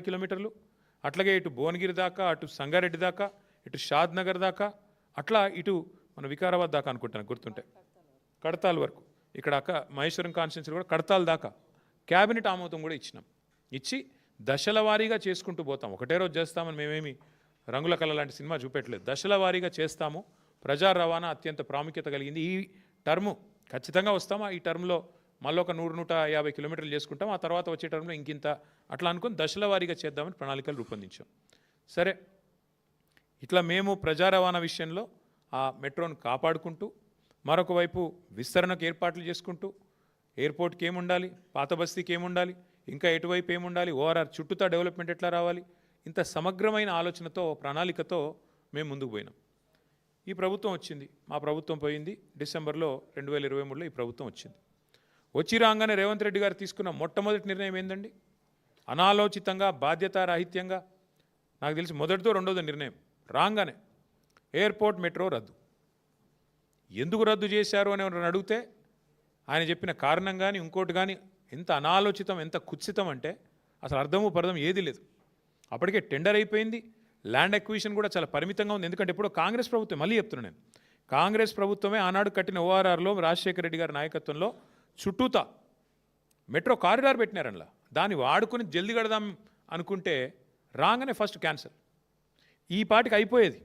కిలోమీటర్లు, అట్లాగే ఇటు భువనగిరి దాకా, అటు సంగారెడ్డి దాకా, ఇటు షాద్ నగర్ దాకా, అట్లా ఇటు మన వికారాబాద్ దాకా అనుకుంటాను గుర్తుంటే, కడతాల్ వరకు, ఇక్కడ మహేశ్వరం కాన్స్టిట్యున్సీ కూడా కడతాల్ దాకా క్యాబినెట్ ఆమోదం కూడా ఇచ్చినాం. ఇచ్చి దశల వారీగా చేసుకుంటూ పోతాం. ఒకటే రోజు చేస్తామని మేమేమి రంగుల కళ లాంటి సినిమా చూపెట్టలేదు. దశల వారీగా చేస్తాము. ప్రజా రవాణా అత్యంత ప్రాముఖ్యత కలిగింది. ఈ టర్ము ఖచ్చితంగా వస్తాము. ఈ టర్మ్లో మళ్ళీ ఒక 100-150 కిలోమీటర్లు చేసుకుంటాం. ఆ తర్వాత వచ్చే టర్మ్లో ఇంకింత అట్లా అనుకుని దశల వారీగా చేద్దామని ప్రణాళికలు రూపొందించాం. సరే, ఇట్లా మేము ప్రజా రవాణా విషయంలో ఆ మెట్రోను కాపాడుకుంటూ, మరొక వైపు విస్తరణకు ఏర్పాట్లు చేసుకుంటూ, ఎయిర్పోర్ట్కి ఏముండాలి, పాత బస్తీకి ఏముండాలి, ఇంకా ఎటువైపు ఏముండాలి, ఓఆర్ఆర్ చుట్టూతా డెవలప్మెంట్ ఎట్లా రావాలి, ఇంత సమగ్రమైన ఆలోచనతో ప్రణాళికతో మేము ముందుకు పోయినాం. ఈ ప్రభుత్వం వచ్చింది, మా ప్రభుత్వం పోయింది. డిసెంబర్లో 2023లో ఈ ప్రభుత్వం వచ్చింది. వచ్చి రాగానే రేవంత్ రెడ్డి గారు తీసుకున్న మొట్టమొదటి నిర్ణయం ఏందండి? అనాలోచితంగా, బాధ్యతారాహిత్యంగా, నాకు తెలిసి మొదటిదో రెండోదో నిర్ణయం రాగానే ఎయిర్పోర్ట్ మెట్రో రద్దు. ఎందుకు రద్దు చేశారు అని ఎవరైనా అడిగితే ఆయన చెప్పిన కారణం కానీ ఇంకోటి కానీ ఎంత అనాలోచితం, ఎంత కుత్సితం అంటే అసలు అర్థము పర్థం ఏది లేదు. అప్పటికే టెండర్ అయిపోయింది. ల్యాండ్ అక్విజిషన్ కూడా చాలా పరిమితంగా ఉంది. ఎందుకంటే ఎప్పుడో కాంగ్రెస్ ప్రభుత్వం, మళ్ళీ చెప్తున్నాను నేను, కాంగ్రెస్ ప్రభుత్వమే ఆనాడు కట్టిన ఓఆర్ఆర్లో రాజశేఖర రెడ్డి గారి నాయకత్వంలో చుట్టూతా మెట్రో కారిడార్ పెట్టినారనలా. దాన్ని వాడుకొని జల్దీ కడదాం అనుకుంటే రాగానే ఫస్ట్ క్యాన్సల్. ఈ పాటికి అయిపోయేది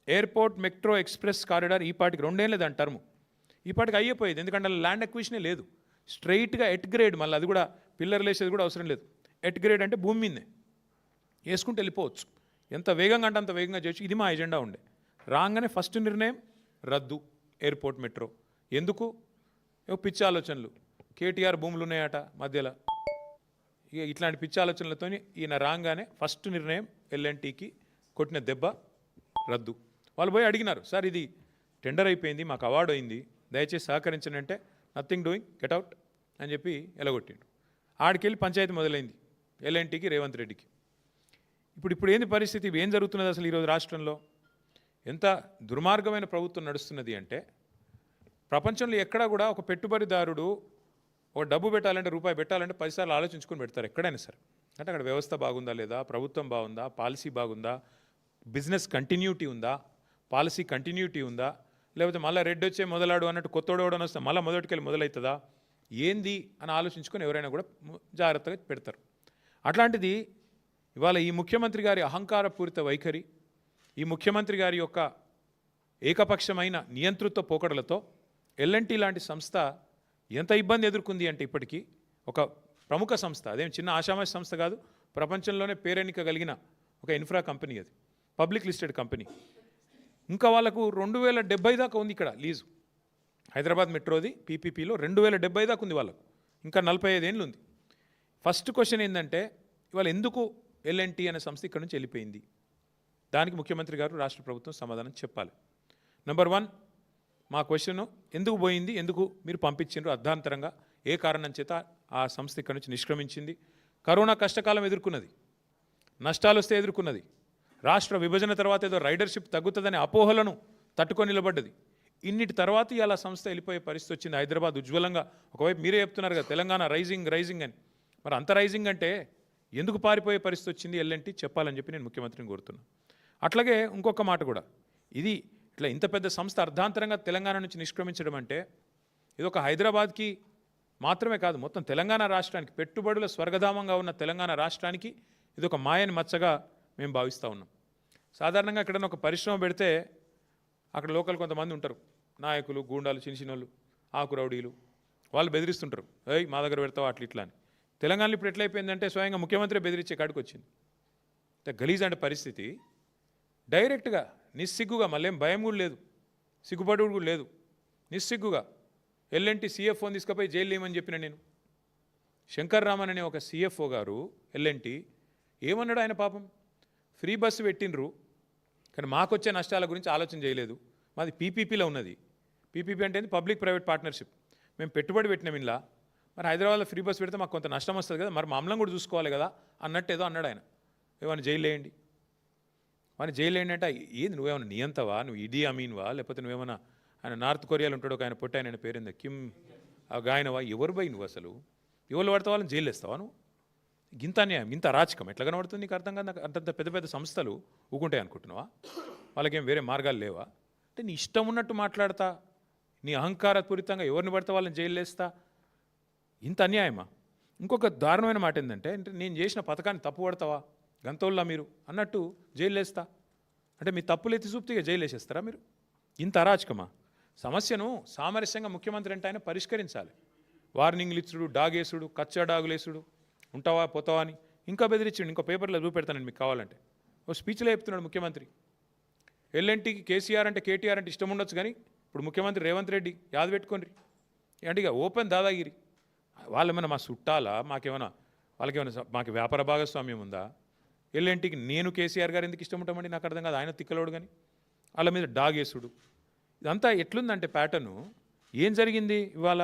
ఎయిర్పోర్ట్ మెట్రో ఎక్స్ప్రెస్ కారిడార్. ఈ పాటికి 2 ఏళ్ళే దాని టర్ము. ఈ పాటికి అయిపోయేది. ఎందుకంటే ల్యాండ్ అక్విజిషనే లేదు. స్ట్రైట్గా ఎట్ గ్రేడ్, మళ్ళీ అది కూడా పిల్లర్లు వేసేది కూడా అవసరం లేదు. ఎట్ గ్రేడ్ అంటే భూమి మీదే వేసుకుంటూ వెళ్ళిపోవచ్చు. ఎంత వేగంగా అంటే అంత వేగంగా చేయొచ్చు. ఇది మా ఎజెండా ఉండే. రాగానే ఫస్ట్ నిర్ణయం రద్దు ఎయిర్పోర్ట్ మెట్రో. ఎందుకు? పిచ్చి ఆలోచనలు. కేటీఆర్ భూములు ఉన్నాయట మధ్యలో. ఇక ఇట్లాంటి పిచ్చి ఆలోచనలతో ఈయన రాగానే ఫస్ట్ నిర్ణయం ఎల్ఎన్టీకి కొట్టిన దెబ్బ రద్దు. వాళ్ళు పోయి అడిగినారు, సార్ ఇది టెండర్ అయిపోయింది, మాకు అవార్డు అయింది, దయచేసి సహకరించండి అంటే నథింగ్ డూయింగ్, గెట్ అవుట్ అని చెప్పి ఎలగొట్టిండు. ఆడికెళ్ళి పంచాయతీ మొదలైంది ఎల్ఎన్టీకి, రేవంత్ రెడ్డికి. ఇప్పుడు ఏంది పరిస్థితి? ఏం జరుగుతున్నది అసలు ఈరోజు రాష్ట్రంలో? ఎంత దుర్మార్గమైన ప్రభుత్వం నడుస్తున్నది అంటే, ప్రపంచంలో ఎక్కడా కూడా ఒక పెట్టుబడిదారుడు ఒక డబ్బు పెట్టాలంటే, రూపాయి పెట్టాలంటే 10 సార్లు ఆలోచించుకొని పెడతారు ఎక్కడైనా సరే. అంటే అక్కడ వ్యవస్థ బాగుందా లేదా, ప్రభుత్వం బాగుందా, పాలసీ బాగుందా, బిజినెస్ కంటిన్యూటీ ఉందా, పాలసీ కంటిన్యూటీ ఉందా, లేకపోతే మళ్ళీ రెడ్ వచ్చే మొదలాడు అన్నట్టు కొత్తోడవడం వస్తే మళ్ళీ మొదటికెళ్ళి మొదలవుతుందా, ఏంది అని ఆలోచించుకొని ఎవరైనా కూడా జాగ్రత్తగా పెడతారు. అట్లాంటిది ఇవాళ ఈ ముఖ్యమంత్రి గారి అహంకారపూరిత వైఖరి, ఈ ముఖ్యమంత్రి గారి యొక్క ఏకపక్షమైన నియంతృత్వ పోకడలతో ఎల్ఎన్టీ లాంటి సంస్థ ఎంత ఇబ్బంది ఎదుర్కొంది అంటే, ఇప్పటికీ ఒక ప్రముఖ సంస్థ, అదేం చిన్న ఆషామాషి సంస్థ కాదు, ప్రపంచంలోనే పేరెన్నిక కలిగిన ఒక ఇన్ఫ్రా కంపెనీ, అది పబ్లిక్ లిస్టెడ్ కంపెనీ. ఇంకా వాళ్ళకు 2070 దాకా ఉంది ఇక్కడ లీజు. హైదరాబాద్ మెట్రోది పీపీపీలో 2070 దాకా ఉంది వాళ్ళకు. ఇంకా 45 ఏళ్ళు ఉంది. ఫస్ట్ క్వశ్చన్ ఏంటంటే, ఇవాళ ఎందుకు ఎల్ఎన్టీ అనే సంస్థ ఇక్కడ నుంచి వెళ్ళిపోయింది? దానికి ముఖ్యమంత్రి గారు, రాష్ట్ర ప్రభుత్వం సమాధానం చెప్పాలి. నెంబర్ 1, మా క్వశ్చన్ ఎందుకు పోయింది, ఎందుకు మీరు పంపించారు అర్ధాంతరంగా, ఏ కారణం చేత ఆ సంస్థ ఇక్కడ నుంచి నిష్క్రమించింది? కరోనా కష్టకాలం ఎదుర్కొన్నది, నష్టాలు వస్తే ఎదుర్కొన్నది, రాష్ట్ర విభజన తర్వాత ఏదో రైడర్షిప్ తగ్గుతుందనే అపోహలను తట్టుకొని నిలబడ్డది. ఇన్నిటి తర్వాత ఇలా సంస్థ వెళ్ళిపోయే పరిస్థితి వచ్చింది. హైదరాబాద్ ఉజ్వలంగా, ఒకవైపు మీరే చెప్తున్నారు కదా తెలంగాణ రైజింగ్ అని, మరి అంత రైజింగ్ అంటే ఎందుకు పారిపోయే పరిస్థితి వచ్చింది ఎల్ఎన్టీ చెప్పాలని చెప్పి నేను ముఖ్యమంత్రిని కోరుతున్నాను. అట్లాగే ఇంకొక మాట కూడా, ఇది ఇట్లా ఇంత పెద్ద సంస్థ అర్ధాంతరంగా తెలంగాణ నుంచి నిష్క్రమించడం అంటే, ఇది ఒక హైదరాబాద్కి మాత్రమే కాదు, మొత్తం తెలంగాణ రాష్ట్రానికి, పెట్టుబడుల స్వర్గధామంగా ఉన్న తెలంగాణ రాష్ట్రానికి ఇది ఒక మాయని మచ్చగా మేము భావిస్తూ ఉన్నాం. సాధారణంగా ఎక్కడైనా ఒక పరిశ్రమ పెడితే అక్కడ లోకల్ కొంతమంది ఉంటారు, నాయకులు, గూండాలు, చిన్నోళ్ళు, ఆకు రౌడీలు, వాళ్ళు బెదిరిస్తుంటారు, ఏయ్ మా దగ్గర పెడతావా అట్లా ఇట్లా అని. తెలంగాణలో ఇప్పుడు ఎట్లయిపోయిందంటే స్వయంగా ముఖ్యమంత్రి బెదిరించే కాడికి వచ్చింది. గలీజ్ అంటే పరిస్థితి. డైరెక్ట్గా నిస్సిగ్గుగా, మళ్ళేం భయం కూడా లేదు, సిగ్గుపడు కూడా లేదు, నిస్సిగ్గుగా ఎల్ఎన్టీ సిఎఫ్ఓని తీసుకుపోయి జైలు వేయమని చెప్పిన నేను. శంకర్ రామన్ అనే ఒక సిఎఫ్ఓ గారు ఎల్ఎన్టీ ఏమన్నాడు? ఆయన పాపం ఫ్రీ బస్సు పెట్టినరు, కానీ మాకొచ్చే నష్టాల గురించి ఆలోచన చేయలేదు. మాది పీపీపీలో ఉన్నది. పీపీపీ అంటే పబ్లిక్ ప్రైవేట్ పార్ట్నర్షిప్. మేము పెట్టుబడి పెట్టినాం ఇలా, మరి హైదరాబాద్లో ఫ్రీ బస్ పెడితే మాకు కొంత నష్టం వస్తుంది కదా, మరి మమ్మల్ని కూడా చూసుకోవాలి కదా అన్నట్టు ఏదో అన్నాడు ఆయన. ఏమైనా జైలు వేయండి, వాడిని జైలు వేయండి అంటే ఏంది, నువ్వేమైనా నియంతవా, నువ్వు ఇడీ అమీన్వా, లేకపోతే నువ్వేమన్నా ఆయన నార్త్ కొరియాలో ఉంటాడు ఒక ఆయన పొట్టి ఆయన పేరుందా కిమ్ గాయనవా, ఎవరు పోయి నువ్వు అసలు ఎవరు పడితే వాళ్ళని జైలు వేస్తావా నువ్వు? గింత అన్యాయం గింత అరాచకం ఎట్లా కనబడుతుంది నీకు అర్థం కాదు. నాకు అంతంత పెద్ద పెద్ద సంస్థలు ఊకుంటాయి అనుకుంటున్నావా? వాళ్ళకేం వేరే మార్గాలు లేవా? అంటే నీ ఇష్టం ఉన్నట్టు మాట్లాడతా, నీ అహంకారపూరితంగా ఎవరిని పడితే వాళ్ళని జైలు వేస్తా, ఇంత అన్యాయమా? ఇంకొక దారుణమైన మాట ఏంటంటే, అంటే నేను చేసిన పథకాన్ని తప్పు పడతావా గంతోళ్ళ మీరు అన్నట్టు జైలు వేస్తా అంటే మీ తప్పులు ఎత్తి చూపితే జైలు వేసేస్తారా మీరు? ఇంత అరాచకమా? సమస్యను సామరస్యంగా ముఖ్యమంత్రి అంటే ఆయన పరిష్కరించాలి. వార్నింగ్లు ఇచ్చుడు, డాగేసుడు, కచ్చా డాగులేసుడు, ఉంటావా పోతావా అని ఇంకా బెదిరించాడు. ఇంకో పేపర్లో చూపెడతానండి మీకు కావాలంటే. ఓ స్పీచ్లో చెప్తున్నాడు ముఖ్యమంత్రి, ఎల్ఎన్టీకి కేసీఆర్ అంటే కేటీఆర్ అంటే ఇష్టం ఉండొచ్చు, కానీ ఇప్పుడు ముఖ్యమంత్రి రేవంత్ రెడ్డి యాద పెట్టుకోండి అంటే ఇక ఓపెన్ దాదాగిరి. వాళ్ళేమైనా మా చుట్టాలా? మాకేమైనా వాళ్ళకేమైనా మాకు వ్యాపార భాగస్వామ్యం ఉందా? ఎల్ఎన్టీకి నేను కేసీఆర్ గారు ఎందుకు ఇష్టం ఉంటామండి? నాకు అర్థం కాదు. ఆయన తిక్కలోడు కానీ వాళ్ళ మీద డాగేసుడు, ఇదంతా ఎట్లుందంటే ప్యాటర్ను. ఏం జరిగింది ఇవాళ?